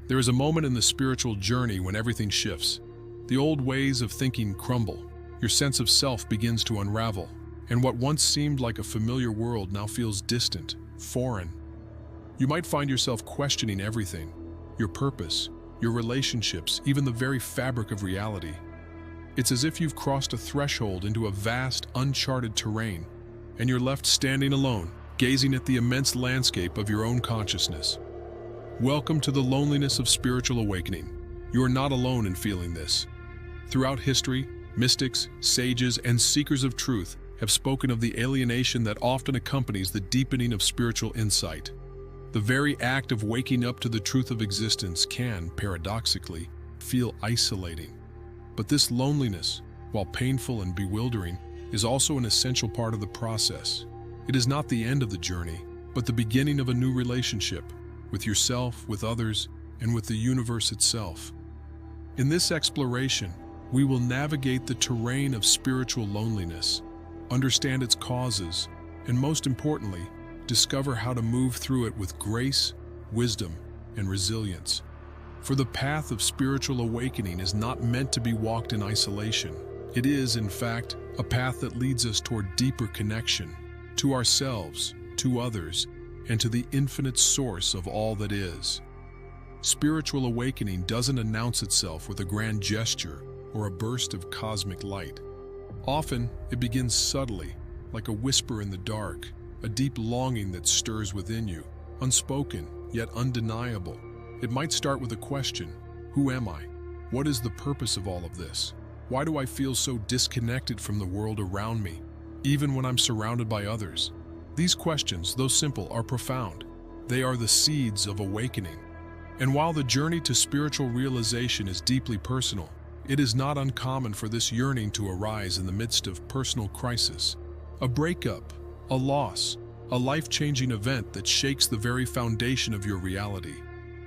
There is a moment in the spiritual journey when everything shifts. The old ways of thinking crumble. Your sense of self begins to unravel, and what once seemed like a familiar world now feels distant, foreign. You might find yourself questioning everything: your purpose, your relationships, even the very fabric of reality. It's as if you've crossed a threshold into a vast, uncharted terrain, and you're left standing alone, gazing at the immense landscape of your own consciousness. Welcome to the loneliness of spiritual awakening. You are not alone in feeling this. Throughout history, mystics, sages, and seekers of truth have spoken of the alienation that often accompanies the deepening of spiritual insight. The very act of waking up to the truth of existence can, paradoxically, feel isolating. But this loneliness, while painful and bewildering, is also an essential part of the process. It is not the end of the journey, but the beginning of a new relationship with yourself, with others, and with the universe itself. In this exploration, we will navigate the terrain of spiritual loneliness, understand its causes, and most importantly, discover how to move through it with grace, wisdom, and resilience. For the path of spiritual awakening is not meant to be walked in isolation. It is, in fact, a path that leads us toward deeper connection, to ourselves, to others, and to the infinite source of all that is. Spiritual awakening doesn't announce itself with a grand gesture or a burst of cosmic light. Often, it begins subtly, like a whisper in the dark, a deep longing that stirs within you, unspoken, yet undeniable. It might start with a question: who am I? What is the purpose of all of this? Why do I feel so disconnected from the world around me, even when I'm surrounded by others? These questions, though simple, are profound. They are the seeds of awakening. And while the journey to spiritual realization is deeply personal, it is not uncommon for this yearning to arise in the midst of personal crisis. A breakup, a loss, a life-changing event that shakes the very foundation of your reality.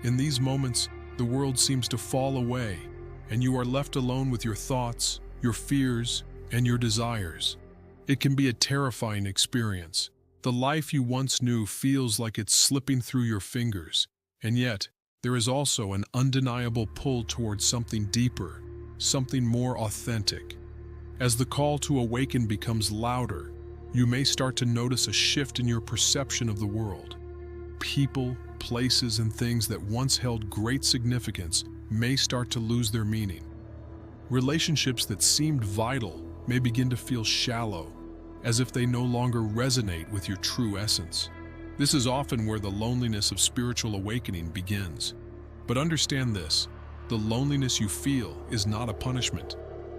In these moments, the world seems to fall away, and you are left alone with your thoughts, your fears, and your desires. It can be a terrifying experience. The life you once knew feels like it's slipping through your fingers, and yet, there is also an undeniable pull towards something deeper, something more authentic. As the call to awaken becomes louder, you may start to notice a shift in your perception of the world. People, places, and things that once held great significance may start to lose their meaning. Relationships that seemed vital may begin to feel shallow, as if they no longer resonate with your true essence. This is often where the loneliness of spiritual awakening begins. But understand this: the loneliness you feel is not a punishment.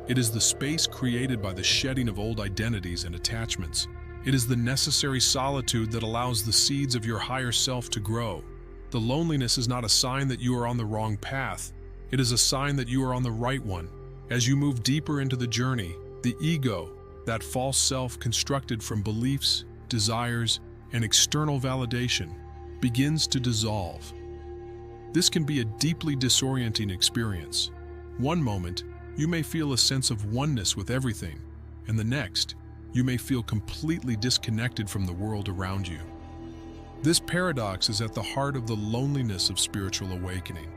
It is the space created by the shedding of old identities and attachments. It is the necessary solitude that allows the seeds of your higher self to grow. The loneliness is not a sign that you are on the wrong path. It is a sign that you are on the right one. As you move deeper into the journey, the ego, that false self constructed from beliefs, desires, and external validation, begins to dissolve. This can be a deeply disorienting experience. One moment, you may feel a sense of oneness with everything, and the next, you may feel completely disconnected from the world around you. This paradox is at the heart of the loneliness of spiritual awakening.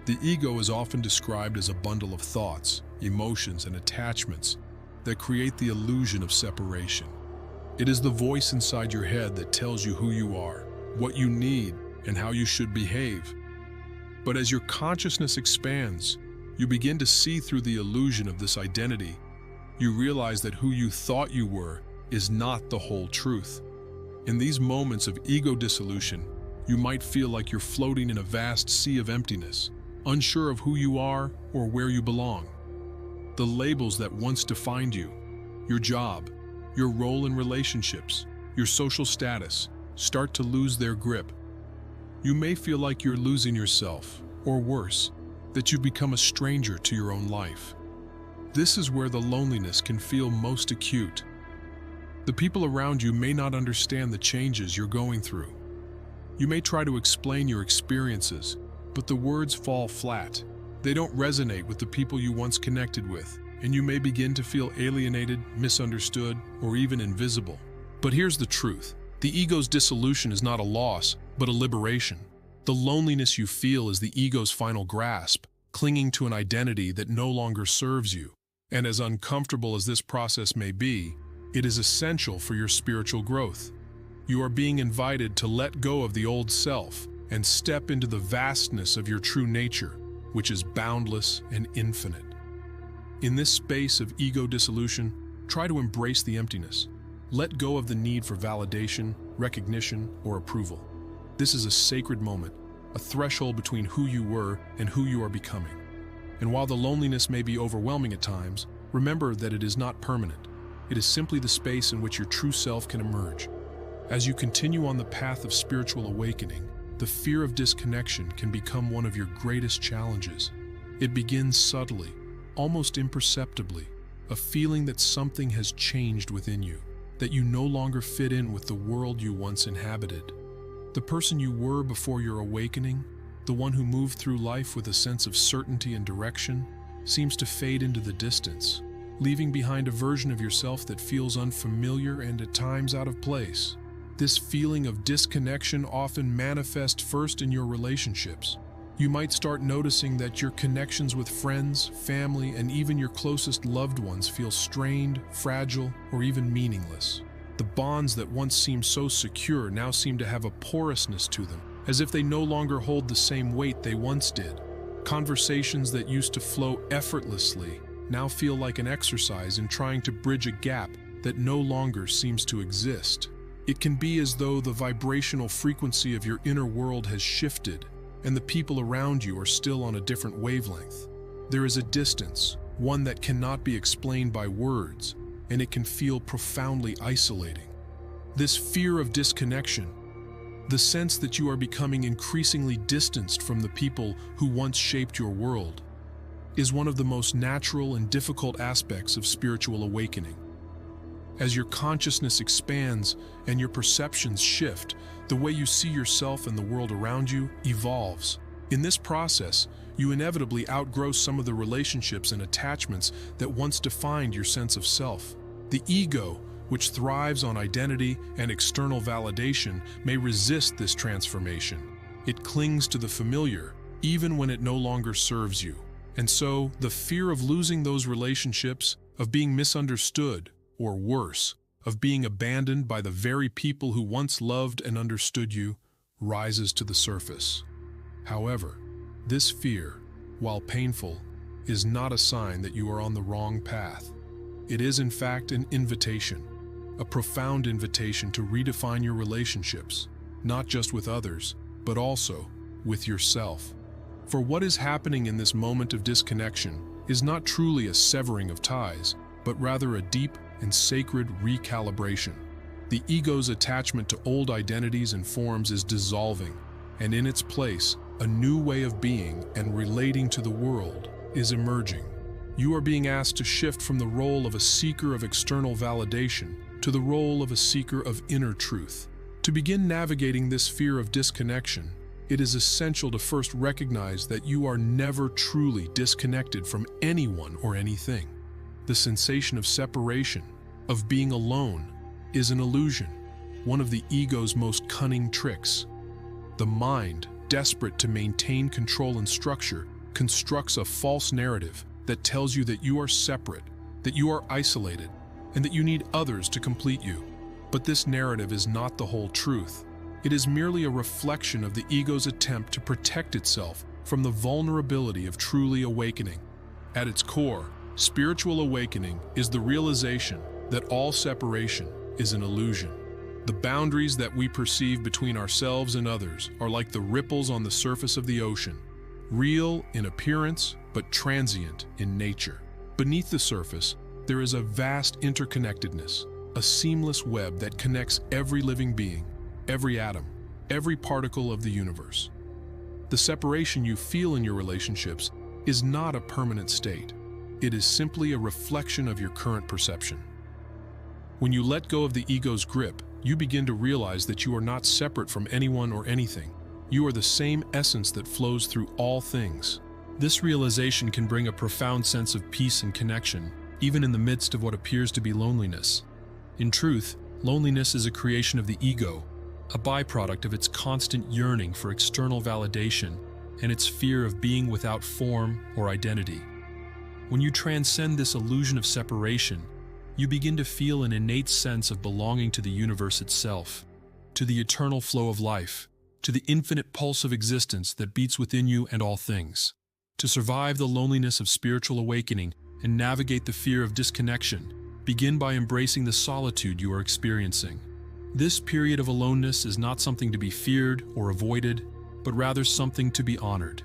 The ego is often described as a bundle of thoughts, emotions, and attachments that create the illusion of separation. It is the voice inside your head that tells you who you are, what you need, and how you should behave. But as your consciousness expands, you begin to see through the illusion of this identity. You realize that who you thought you were is not the whole truth. In these moments of ego dissolution, you might feel like you're floating in a vast sea of emptiness, unsure of who you are or where you belong. The labels that once defined you, your job, your role in relationships, your social status, start to lose their grip. You may feel like you're losing yourself, or worse, that you've become a stranger to your own life. This is where the loneliness can feel most acute. The people around you may not understand the changes you're going through. You may try to explain your experiences, but the words fall flat. They don't resonate with the people you once connected with, and you may begin to feel alienated, misunderstood, or even invisible. But here's the truth. The ego's dissolution is not a loss, but a liberation. The loneliness you feel is the ego's final grasp, clinging to an identity that no longer serves you. And as uncomfortable as this process may be, it is essential for your spiritual growth. You are being invited to let go of the old self and step into the vastness of your true nature, which is boundless and infinite. In this space of ego dissolution, try to embrace the emptiness. Let go of the need for validation, recognition, or approval. This is a sacred moment, a threshold between who you were and who you are becoming. And while the loneliness may be overwhelming at times, remember that it is not permanent. It is simply the space in which your true self can emerge. As you continue on the path of spiritual awakening, the fear of disconnection can become one of your greatest challenges. It begins subtly, almost imperceptibly, a feeling that something has changed within you, that you no longer fit in with the world you once inhabited. The person you were before your awakening, the one who moved through life with a sense of certainty and direction, seems to fade into the distance, leaving behind a version of yourself that feels unfamiliar and at times out of place. This feeling of disconnection often manifests first in your relationships. You might start noticing that your connections with friends, family, and even your closest loved ones feel strained, fragile, or even meaningless. The bonds that once seemed so secure now seem to have a porousness to them, as if they no longer hold the same weight they once did. Conversations that used to flow effortlessly now feel like an exercise in trying to bridge a gap that no longer seems to exist. It can be as though the vibrational frequency of your inner world has shifted, and the people around you are still on a different wavelength. There is a distance, one that cannot be explained by words, and it can feel profoundly isolating. This fear of disconnection, the sense that you are becoming increasingly distanced from the people who once shaped your world, is one of the most natural and difficult aspects of spiritual awakening. As your consciousness expands and your perceptions shift, the way you see yourself and the world around you evolves. In this process, you inevitably outgrow some of the relationships and attachments that once defined your sense of self. The ego, which thrives on identity and external validation, may resist this transformation. It clings to the familiar, even when it no longer serves you. And so, the fear of losing those relationships, of being misunderstood, or worse, of being abandoned by the very people who once loved and understood you, rises to the surface. However, this fear, while painful, is not a sign that you are on the wrong path. It is in fact an invitation, a profound invitation to redefine your relationships, not just with others, but also with yourself. For what is happening in this moment of disconnection is not truly a severing of ties, but rather a deep and sacred recalibration. The ego's attachment to old identities and forms is dissolving, and in its place, a new way of being and relating to the world is emerging. You are being asked to shift from the role of a seeker of external validation to the role of a seeker of inner truth. To begin navigating this fear of disconnection, it is essential to first recognize that you are never truly disconnected from anyone or anything. The sensation of separation, of being alone, is an illusion, one of the ego's most cunning tricks. The mind, desperate to maintain control and structure, constructs a false narrative that tells you that you are separate, that you are isolated, and that you need others to complete you. But this narrative is not the whole truth. It is merely a reflection of the ego's attempt to protect itself from the vulnerability of truly awakening. At its core, spiritual awakening is the realization that all separation is an illusion. The boundaries that we perceive between ourselves and others are like the ripples on the surface of the ocean, real in appearance but transient in nature. Beneath the surface, there is a vast interconnectedness, a seamless web that connects every living being, every atom, every particle of the universe. The separation you feel in your relationships is not a permanent state. It is simply a reflection of your current perception. When you let go of the ego's grip, you begin to realize that you are not separate from anyone or anything. You are the same essence that flows through all things. This realization can bring a profound sense of peace and connection, even in the midst of what appears to be loneliness. In truth, loneliness is a creation of the ego, a byproduct of its constant yearning for external validation and its fear of being without form or identity. When you transcend this illusion of separation, you begin to feel an innate sense of belonging to the universe itself, to the eternal flow of life, to the infinite pulse of existence that beats within you and all things. To survive the loneliness of spiritual awakening and navigate the fear of disconnection, begin by embracing the solitude you are experiencing. This period of aloneness is not something to be feared or avoided, but rather something to be honored.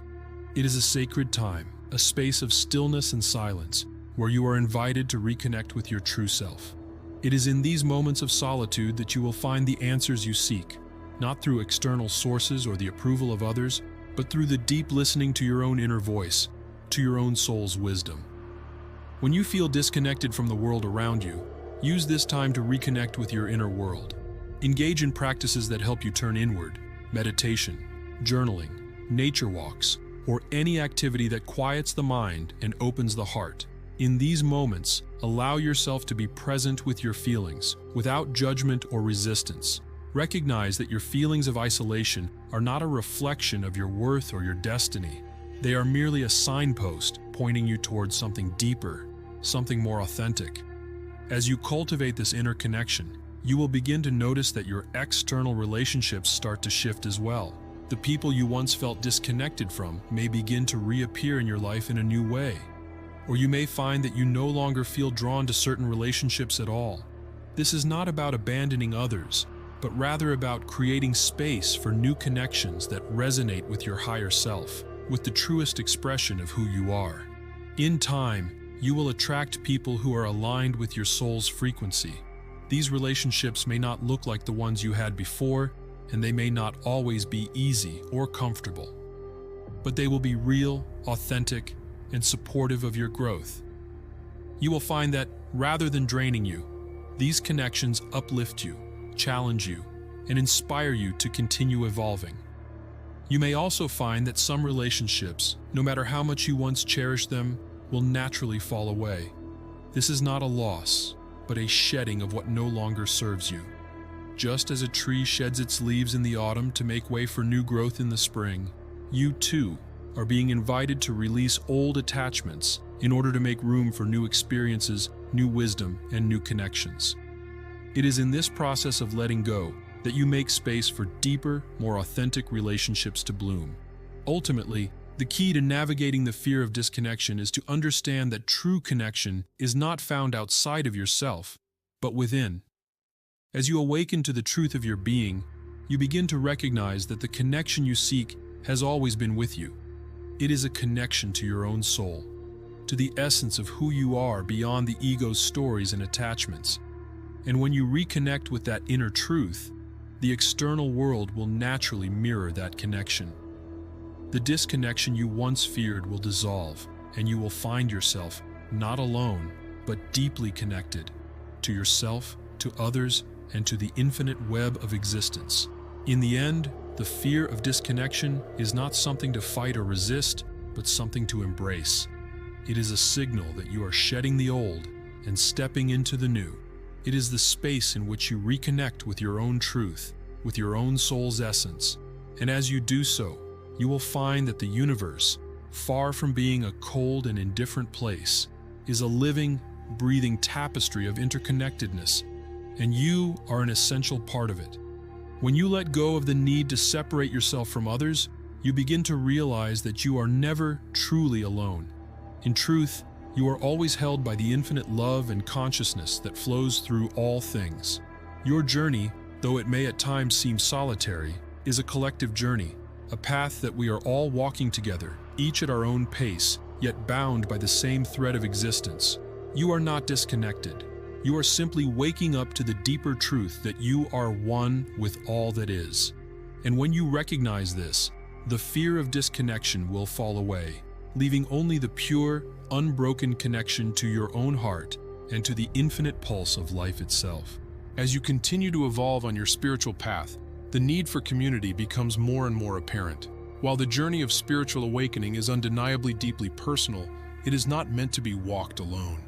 It is a sacred time, a space of stillness and silence, where you are invited to reconnect with your true self. It is in these moments of solitude that you will find the answers you seek, not through external sources or the approval of others, but through the deep listening to your own inner voice, to your own soul's wisdom. When you feel disconnected from the world around you, use this time to reconnect with your inner world. Engage in practices that help you turn inward: meditation, journaling, nature walks, or any activity that quiets the mind and opens the heart. In these moments, allow yourself to be present with your feelings, without judgment or resistance. Recognize that your feelings of isolation are not a reflection of your worth or your destiny. They are merely a signpost pointing you towards something deeper, something more authentic. As you cultivate this inner connection, you will begin to notice that your external relationships start to shift as well. The people you once felt disconnected from may begin to reappear in your life in a new way. Or you may find that you no longer feel drawn to certain relationships at all. This is not about abandoning others, but rather about creating space for new connections that resonate with your higher self, with the truest expression of who you are. In time, you will attract people who are aligned with your soul's frequency. These relationships may not look like the ones you had before, and they may not always be easy or comfortable. But they will be real, authentic, and supportive of your growth. You will find that, rather than draining you, these connections uplift you, challenge you, and inspire you to continue evolving. You may also find that some relationships, no matter how much you once cherished them, will naturally fall away. This is not a loss, but a shedding of what no longer serves you. Just as a tree sheds its leaves in the autumn to make way for new growth in the spring, you too are being invited to release old attachments in order to make room for new experiences, new wisdom, and new connections. It is in this process of letting go that you make space for deeper, more authentic relationships to bloom. Ultimately, the key to navigating the fear of disconnection is to understand that true connection is not found outside of yourself, but within. As you awaken to the truth of your being, you begin to recognize that the connection you seek has always been with you. It is a connection to your own soul, to the essence of who you are beyond the ego's stories and attachments. And when you reconnect with that inner truth, the external world will naturally mirror that connection. The disconnection you once feared will dissolve, and you will find yourself not alone, but deeply connected to yourself, to others, and to the infinite web of existence. In the end, the fear of disconnection is not something to fight or resist, but something to embrace. It is a signal that you are shedding the old and stepping into the new. It is the space in which you reconnect with your own truth, with your own soul's essence. And as you do so, you will find that the universe, far from being a cold and indifferent place, is a living, breathing tapestry of interconnectedness, and you are an essential part of it. When you let go of the need to separate yourself from others, you begin to realize that you are never truly alone. In truth, you are always held by the infinite love and consciousness that flows through all things. Your journey, though it may at times seem solitary, is a collective journey, a path that we are all walking together, each at our own pace, yet bound by the same thread of existence. You are not disconnected. You are simply waking up to the deeper truth that you are one with all that is. And when you recognize this, the fear of disconnection will fall away, leaving only the pure, unbroken connection to your own heart and to the infinite pulse of life itself. As you continue to evolve on your spiritual path, the need for community becomes more and more apparent. While the journey of spiritual awakening is undeniably deeply personal, it is not meant to be walked alone.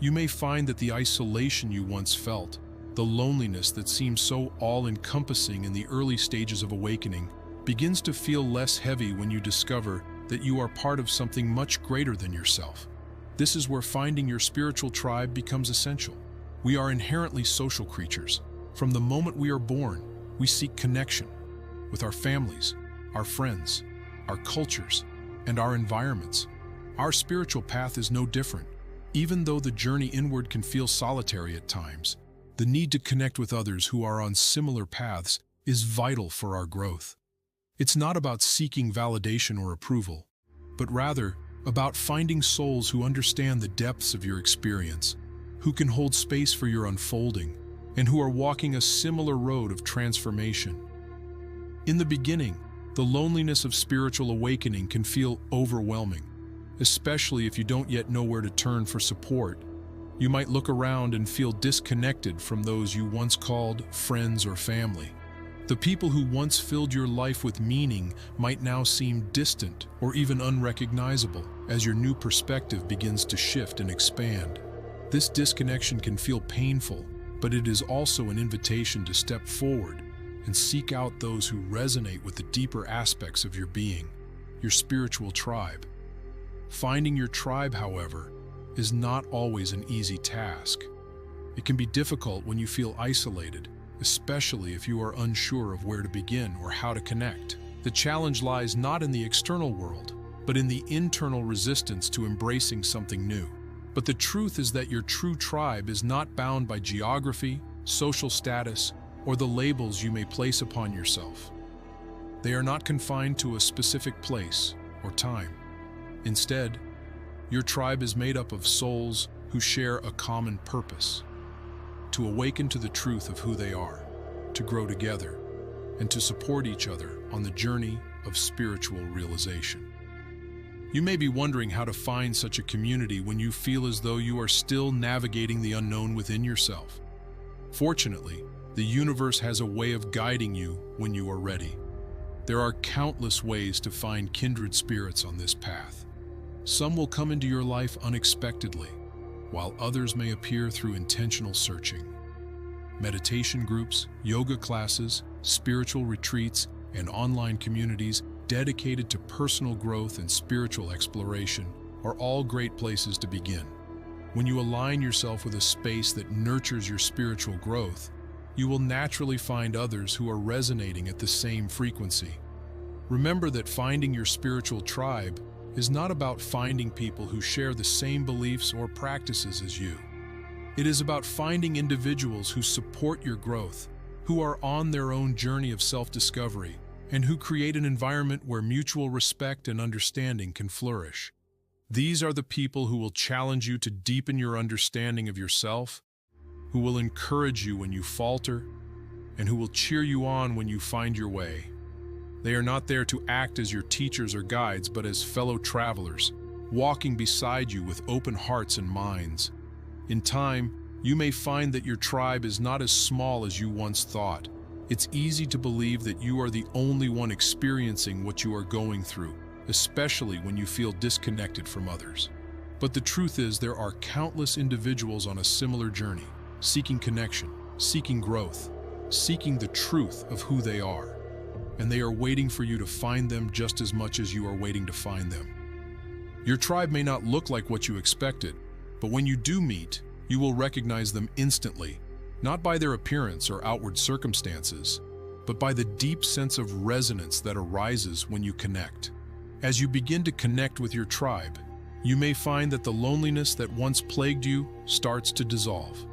You may find that the isolation you once felt, The loneliness that seems so all-encompassing in the early stages of awakening begins to feel less heavy when you discover that you are part of something much greater than yourself. This is where finding your spiritual tribe becomes essential. We are inherently social creatures. From the moment we are born, we seek connection with our families, our friends, our cultures, and our environments. Our spiritual path is no different. Even though the journey inward can feel solitary at times, the need to connect with others who are on similar paths is vital for our growth. It's not about seeking validation or approval, but rather about finding souls who understand the depths of your experience, who can hold space for your unfolding, and who are walking a similar road of transformation. In the beginning, the loneliness of spiritual awakening can feel overwhelming, especially if you don't yet know where to turn for support. You might look around and feel disconnected from those you once called friends or family. The people who once filled your life with meaning might now seem distant or even unrecognizable as your new perspective begins to shift and expand. This disconnection can feel painful, but it is also an invitation to step forward and seek out those who resonate with the deeper aspects of your being, your spiritual tribe. Finding your tribe, however, is not always an easy task. It can be difficult when you feel isolated, especially if you are unsure of where to begin or how to connect. The challenge lies not in the external world, but in the internal resistance to embracing something new. But the truth is that your true tribe is not bound by geography, social status, or the labels you may place upon yourself. They are not confined to a specific place or time. Instead, your tribe is made up of souls who share a common purpose: to awaken to the truth of who they are, to grow together, and to support each other on the journey of spiritual realization. You may be wondering how to find such a community when you feel as though you are still navigating the unknown within yourself. Fortunately, the universe has a way of guiding you when you are ready. There are countless ways to find kindred spirits on this path. Some will come into your life unexpectedly, while others may appear through intentional searching. Meditation groups, yoga classes, spiritual retreats, and online communities dedicated to personal growth and spiritual exploration are all great places to begin. When you align yourself with a space that nurtures your spiritual growth, you will naturally find others who are resonating at the same frequency. Remember that finding your spiritual tribe is not about finding people who share the same beliefs or practices as you. It is about finding individuals who support your growth, who are on their own journey of self-discovery, and who create an environment where mutual respect and understanding can flourish. These are the people who will challenge you to deepen your understanding of yourself, who will encourage you when you falter, and who will cheer you on when you find your way. They are not there to act as your teachers or guides, but as fellow travelers, walking beside you with open hearts and minds. In time, you may find that your tribe is not as small as you once thought. It's easy to believe that you are the only one experiencing what you are going through, especially when you feel disconnected from others. But the truth is, there are countless individuals on a similar journey, seeking connection, seeking growth, seeking the truth of who they are. And they are waiting for you to find them just as much as you are waiting to find them. Your tribe may not look like what you expected, but when you do meet, you will recognize them instantly, not by their appearance or outward circumstances, but by the deep sense of resonance that arises when you connect. As you begin to connect with your tribe, you may find that the loneliness that once plagued you starts to dissolve.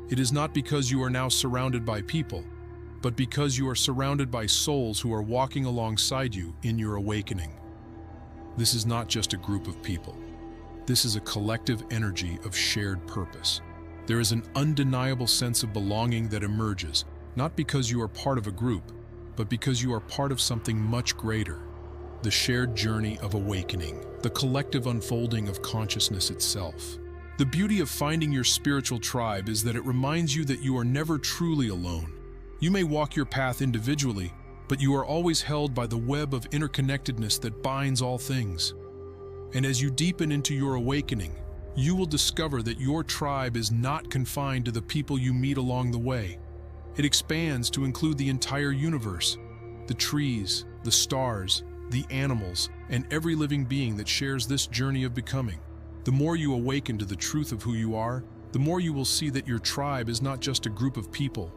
It is not because you are now surrounded by people, but because you are surrounded by souls who are walking alongside you in your awakening. This is not just a group of people. This is a collective energy of shared purpose. There is an undeniable sense of belonging that emerges, not because you are part of a group, but because you are part of something much greater. The shared journey of awakening, the collective unfolding of consciousness itself. The beauty of finding your spiritual tribe is that it reminds you that you are never truly alone. You may walk your path individually, but you are always held by the web of interconnectedness that binds all things. And as you deepen into your awakening, you will discover that your tribe is not confined to the people you meet along the way. It expands to include the entire universe, the trees, the stars, the animals, and every living being that shares this journey of becoming. The more you awaken to the truth of who you are, the more you will see that your tribe is not just a group of people.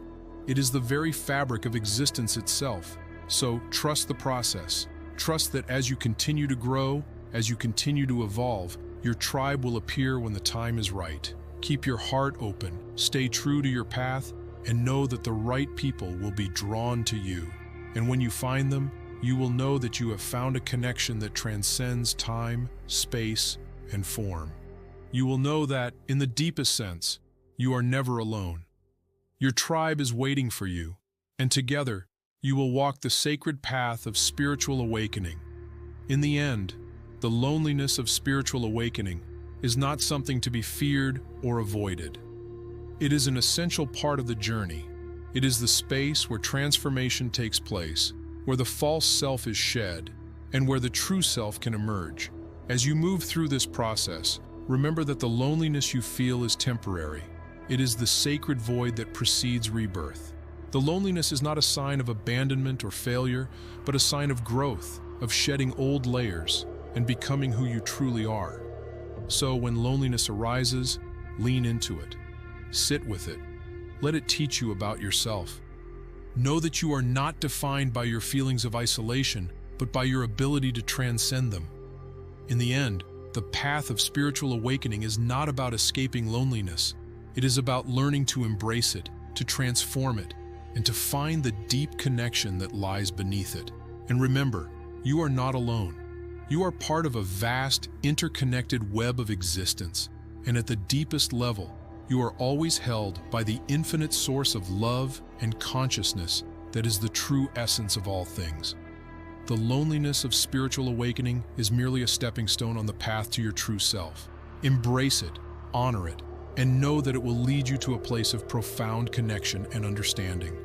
It is the very fabric of existence itself. So trust the process. Trust that as you continue to grow, as you continue to evolve, your tribe will appear when the time is right. Keep your heart open, stay true to your path, and know that the right people will be drawn to you. And when you find them, you will know that you have found a connection that transcends time, space, and form. You will know that, in the deepest sense, you are never alone. Your tribe is waiting for you, and together, you will walk the sacred path of spiritual awakening. In the end, the loneliness of spiritual awakening is not something to be feared or avoided. It is an essential part of the journey. It is the space where transformation takes place, where the false self is shed, and where the true self can emerge. As you move through this process, remember that the loneliness you feel is temporary. It is the sacred void that precedes rebirth. The loneliness is not a sign of abandonment or failure, but a sign of growth, of shedding old layers, and becoming who you truly are. So when loneliness arises, lean into it. Sit with it. Let it teach you about yourself. Know that you are not defined by your feelings of isolation, but by your ability to transcend them. In the end, the path of spiritual awakening is not about escaping loneliness. It is about learning to embrace it, to transform it, and to find the deep connection that lies beneath it. And remember, you are not alone. You are part of a vast, interconnected web of existence, and at the deepest level, you are always held by the infinite source of love and consciousness that is the true essence of all things. The loneliness of spiritual awakening is merely a stepping stone on the path to your true self. Embrace it, honor it, and know that it will lead you to a place of profound connection and understanding.